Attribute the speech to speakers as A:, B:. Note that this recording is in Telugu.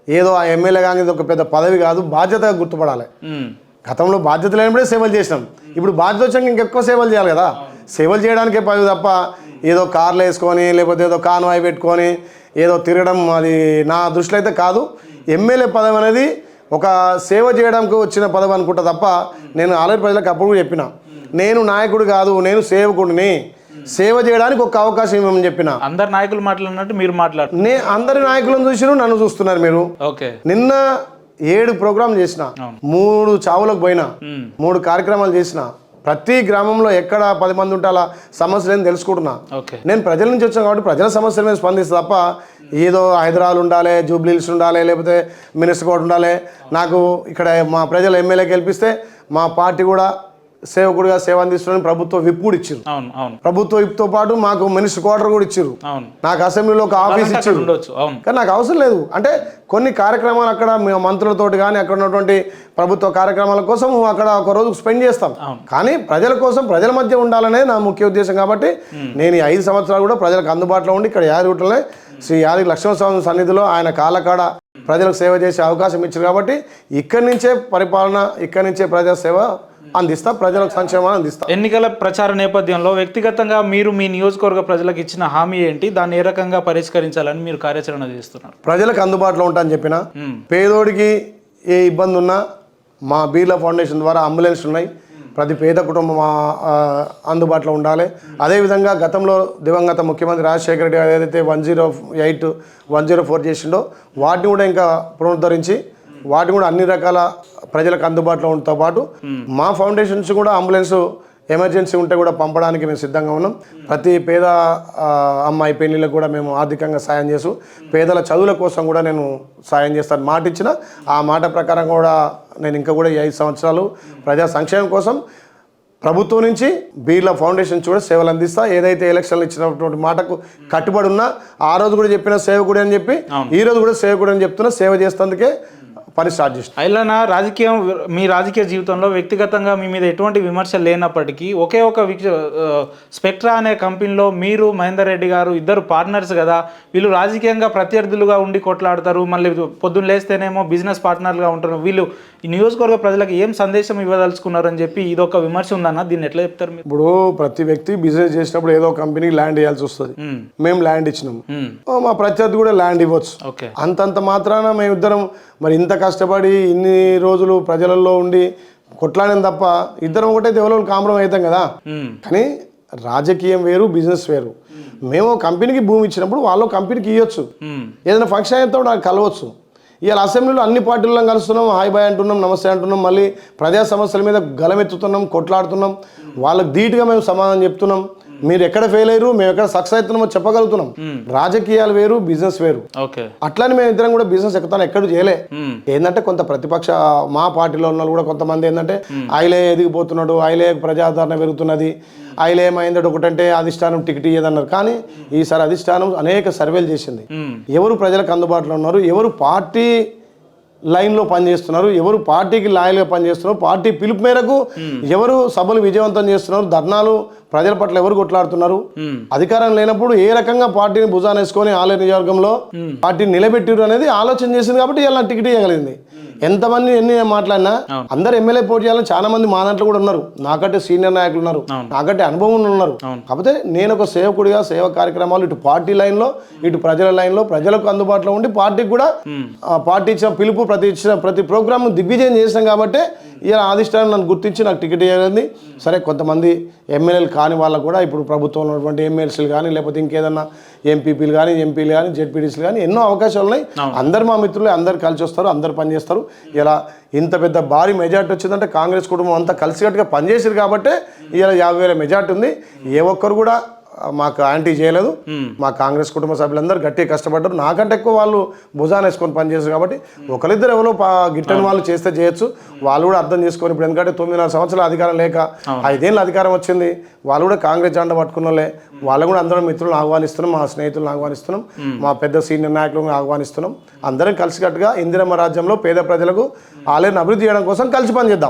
A: ఏదో ఆ ఎమ్మెల్యే కానీ ఇది ఒక పెద్ద పదవి కాదు, బాధ్యతగా గుర్తుపడాలి. గతంలో బాధ్యత లేనప్పుడే సేవలు చేసినాం, ఇప్పుడు బాధ్యత వచ్చాక ఇంకెక్కువ సేవలు చేయాలి కదా. సేవలు చేయడానికే పదవి తప్ప ఏదో కార్లు వేసుకొని లేకపోతే ఏదో కాన్వాయ్ పెట్టుకొని ఏదో తిరగడం అది నా దృష్టిలో అయితే కాదు. ఎమ్మెల్యే పదవి అనేది ఒక సేవ చేయడానికి వచ్చిన పదవి అనుకుంటా తప్ప, నేను ఆల్రెడీ ప్రజలకు అప్పుడు కూడా చెప్పిన, నేను నాయకుడు కాదు, నేను సేవకుడిని, సేవ చేయడానికి ఒక అవకాశం ఇవ్వమని చెప్పిన.
B: అందరు నాయకులు మాట్లాడినట్టు మీరు మాట్లాడు.
A: అందరి నాయకులను చూసిరు, నన్ను చూస్తున్నారు మీరు.
B: ఓకే,
A: నిన్న 7 ప్రోగ్రాంలు చేసిన, 3 చావులకు పోయినా, 3 కార్యక్రమాలు చేసిన, ప్రతి గ్రామంలో ఎక్కడ 10 మంది ఉంటే అలా సమస్యలు తెలుసుకుంటున్నా. నేను ప్రజల నుంచి వచ్చాను కాబట్టి ప్రజల సమస్యల మీద స్పందిస్తా తప్ప ఏదో హైదరాబాద్ ఉండాలి, జూబ్లీహిల్స్ ఉండాలి, లేకపోతే మినిస్టర్ కోట ఉండాలి, నాకు ఇక్కడ మా ప్రజలు ఎమ్మెల్యే గెలిపిస్తే మా పార్టీ కూడా సేవకుడిగా సేవ అందిస్తున్నాను ప్రభుత్వ విప్ కూడా ఇచ్చారు. ప్రభుత్వ విప్తో పాటు మాకు మినిస్టర్ క్వార్టర్ కూడా ఇచ్చారు. నాకు అసెంబ్లీలో ఒక ఆఫీస్ ఇచ్చారు. కానీ నాకు అవసరం లేదు. అంటే కొన్ని కార్యక్రమాలు అక్కడ మంత్రులతోటి కానీ అక్కడ ఉన్నటువంటి ప్రభుత్వ కార్యక్రమాల కోసం అక్కడ ఒక రోజు స్పెండ్ చేస్తాం. కానీ ప్రజల కోసం ప్రజల మధ్య ఉండాలనేది నా ముఖ్య ఉద్దేశం. కాబట్టి నేను ఈ 5 సంవత్సరాలు కూడా ప్రజలకు అందుబాటులో ఉండి ఇక్కడ యాదగిరిగుట్టలో శ్రీ యాదగిరి లక్ష్మణస్వామి సన్నిధిలో ఆయన కాళ్ళకాడ ప్రజలకు సేవ చేసే అవకాశం ఇచ్చారు. కాబట్టి ఇక్కడి నుంచే పరిపాలన, ఇక్కడి నుంచే ప్రజా సేవ అందిస్తా, ప్రజలకు సంక్షేమాన్ని అందిస్తా.
B: ఎన్నికల ప్రచార నేపథ్యంలో వ్యక్తిగతంగా మీరు మీ నియోజకవర్గ ప్రజలకు ఇచ్చిన హామీ ఏంటి, దాన్ని ఏ రకంగా పరిష్కరించాలని మీరు కార్యాచరణ చేస్తున్నారు?
A: ప్రజలకు అందుబాటులో ఉంటా అని చెప్పిన, పేదోడికి ఏ ఇబ్బంది ఉన్నా మా బీర్లా ఫౌండేషన్ ద్వారా అంబులెన్స్ ఉన్నాయి, ప్రతి పేద కుటుంబం అందుబాటులో ఉండాలి. అదేవిధంగా గతంలో దివంగత ముఖ్యమంత్రి రాజశేఖర రెడ్డి గారు ఏదైతే 108, 104 చేసిండో వాటిని కూడా ఇంకా పునరుద్ధరించి వాటిని కూడా అన్ని రకాల ప్రజలకు అందుబాటులో ఉండటంతో పాటు మా ఫౌండేషన్స్ కూడా అంబులెన్స్ ఎమర్జెన్సీ ఉంటే కూడా పంపడానికి మేము సిద్ధంగా ఉన్నాం. ప్రతి పేద అమ్మాయి పెళ్లిళ్ళకు కూడా మేము ఆర్థికంగా సాయం చేస్తూ పేదల చదువుల కోసం కూడా నేను సాయం చేస్తాను మాట ఇచ్చిన. ఆ మాట ప్రకారం కూడా నేను ఇంకా కూడా ఈ 5 సంవత్సరాలు ప్రజా సంక్షేమం కోసం ప్రభుత్వం నుంచి బీర్లా ఫౌండేషన్ కూడా సేవలు అందిస్తా. ఏదైతే ఎలక్షన్లు ఇచ్చినటువంటి మాటకు కట్టుబడి ఉన్నా ఆ రోజు కూడా చెప్పిన సేవకుడు అని చెప్పి ఈ రోజు కూడా సేవకుడు అని చెప్తున్నా. సేవ చేస్తేందుకే పని స్టార్ట్ చేస్తాను.
B: అయినా రాజకీయం, మీ రాజకీయ జీవితంలో వ్యక్తిగతంగా మీ మీద ఎటువంటి విమర్శలు లేనప్పటికీ ఒకే ఒక స్పెక్ట్రా అనే కంపెనీలో మీరు మహేందర్ రెడ్డి గారు ఇద్దరు పార్ట్నర్స్ కదా, వీళ్ళు రాజకీయంగా ప్రత్యర్థులుగా ఉండి కొట్లాడతారు, మళ్ళీ పొద్దున్న లేస్తేనేమో బిజినెస్ పార్ట్నర్గా ఉంటారు, వీళ్ళు ఈ నియోజకవర్గ ప్రజలకు ఏం సందేశం ఇవ్వదలుచుకున్నారు అని చెప్పి ఇదొక విమర్శ ఉందన్న, దీన్ని ఎట్లా చెప్తారు మీరు?
A: ఇప్పుడు ప్రతి వ్యక్తి బిజినెస్ చేసినప్పుడు ఏదో కంపెనీకి ల్యాండ్ ఇవ్వాల్సి వస్తుంది. మేము ల్యాండ్ ఇచ్చినాం, మా ప్రత్యర్థి కూడా ల్యాండ్ ఇవ్వచ్చు. అంతంత మాత్రాన మేమిద్దరం మరి ఇంత కష్టపడి ఇన్ని రోజులు ప్రజలలో ఉండి కొట్లాడిన తప్ప ఇద్దరం ఒకటే ఎవరు కాంప్రమైజ్ అవుతాం కదా. కానీ రాజకీయం వేరు, బిజినెస్ వేరు. మేము కంపెనీకి భూమి ఇచ్చినప్పుడు వాళ్ళు కంపెనీకి ఇవ్వచ్చు, ఏదైనా ఫంక్షన్ అయితే నాకు కలవచ్చు. ఇవాళ అసెంబ్లీలో అన్ని పార్టీలను కలుస్తున్నాం, హాయ్ బాయ్ అంటున్నాం, నమస్తే అంటున్నాం, మళ్ళీ ప్రజా సమస్యల మీద గలమెత్తుతున్నాం, కొట్లాడుతున్నాం, వాళ్ళకి ధీటుగా మేము సమాధానం చెప్తున్నాం. మీరు ఎక్కడ ఫెయిల్ అయ్యారు, మేము ఎక్కడ సక్సెస్ అవుతున్నామో చెప్పగలుగుతున్నాం. రాజకీయాలు వేరు, బిజినెస్ వేరు. అట్లని మేము ఇద్దరం కూడా బిజినెస్ ఎక్కడ చేయలే. ఏంటంటే కొంత ప్రతిపక్ష మా పార్టీలో ఉన్న కూడా కొంతమంది ఏంటంటే ఆయలే ఎదిగిపోతున్నాడు, ఆయలే ప్రజాదరణ పెరుగుతున్నది, ఆయలే ఏమైందట ఒకటంటే అధిష్టానం టికెట్ ఇయ్యదన్నారు. కానీ ఈసారి అధిష్టానం అనేక సర్వేలు చేసింది. ఎవరు ప్రజలకు అందుబాటులో ఉన్నారు, ఎవరు పార్టీ లైన్లో పనిచేస్తున్నారు, ఎవరు పార్టీకి లాయల్గా పనిచేస్తున్నారు, పార్టీ పిలుపు మేరకు ఎవరు సభలు విజయవంతం చేస్తున్నారు, ధర్నాలు ప్రజల పట్ల ఎవరు కొట్లాడుతున్నారు, అధికారం లేనప్పుడు ఏ రకంగా పార్టీని భుజాన్ని వేసుకొని ఆలయ నియోజకవర్గంలో పార్టీని నిలబెట్టిరు అనేది ఆలోచన చేసింది. కాబట్టి ఇలా టికెట్ ఇవ్వగలిగింది. ఎంతమంది ఎన్ని మాట్లాడినా అందరు ఎమ్మెల్యే పోటీ చేయాలని చాలా మంది మా దాంట్లో కూడా ఉన్నారు, నాకంటే సీనియర్ నాయకులు ఉన్నారు, నాకంటే అనుభవం ఉన్నారు. కాకపోతే నేను ఒక సేవకుడిగా సేవ కార్యక్రమాలు ఇటు పార్టీ లైన్లో ఇటు ప్రజల లైన్లో ప్రజలకు అందుబాటులో ఉండి పార్టీకి కూడా పార్టీ ఇచ్చిన పిలుపు ప్రతి ప్రోగ్రామ్ దిగ్విజయం చేసాం. కాబట్టి ఇలా అధిష్టానం నన్ను గుర్తించి నాకు టికెట్ ఇవ్వగలిగింది. సరే, కొంతమంది ఎమ్మెల్యేలు కాని వాళ్ళకు కూడా ఇప్పుడు ప్రభుత్వంలో ఉన్నటువంటి ఎమ్మెల్సీలు కానీ లేకపోతే ఇంకేదన్నా ఎంపీపీలు కానీ ఎంపీలు కానీ జెడ్పీటీసీలు కానీ ఎన్నో అవకాశాలు ఉన్నాయి. అందరు మా మిత్రులే, అందరు కలిసి వస్తారు, అందరు పనిచేస్తారు. ఇలా ఇంత పెద్ద భారీ మెజార్టీ వచ్చిందంటే కాంగ్రెస్ కుటుంబం అంతా కలిసికట్టుగా పనిచేసారు కాబట్టి ఇలా 50,000 మెజార్టీ ఉంది. ఏ ఒక్కరు కూడా మాకు యాంటీ చేయలేదు. మా కాంగ్రెస్ కుటుంబ సభ్యులందరూ గట్టిగా కష్టపడ్డారు. నాకంటే ఎక్కువ వాళ్ళు భుజాన్ని వేసుకొని పనిచేస్తారు. కాబట్టి ఒకరిద్దరు ఎవరో గిట్టని వాళ్ళు చేస్తే చేయొచ్చు. వాళ్ళు కూడా అర్థం చేసుకొని ఇప్పుడు ఎందుకంటే 9.5 సంవత్సరాల అధికారం లేక 5 ఏళ్ళ అధికారం వచ్చింది. వాళ్ళు కూడా కాంగ్రెస్ జెండా పట్టుకున్న వాళ్ళే. వాళ్ళు కూడా అందరం మిత్రులను ఆహ్వానిస్తున్నాం, మా స్నేహితులను ఆహ్వానిస్తున్నాం, మా పెద్ద సీనియర్ నాయకులను ఆహ్వానిస్తున్నాం. అందరం కలిసికట్టుగా ఇందిరమ్మ రాజ్యంలో పేద ప్రజలకు ఆలయాన్ని అభివృద్ధి చేయడం కోసం కలిసి పనిచేద్దాం.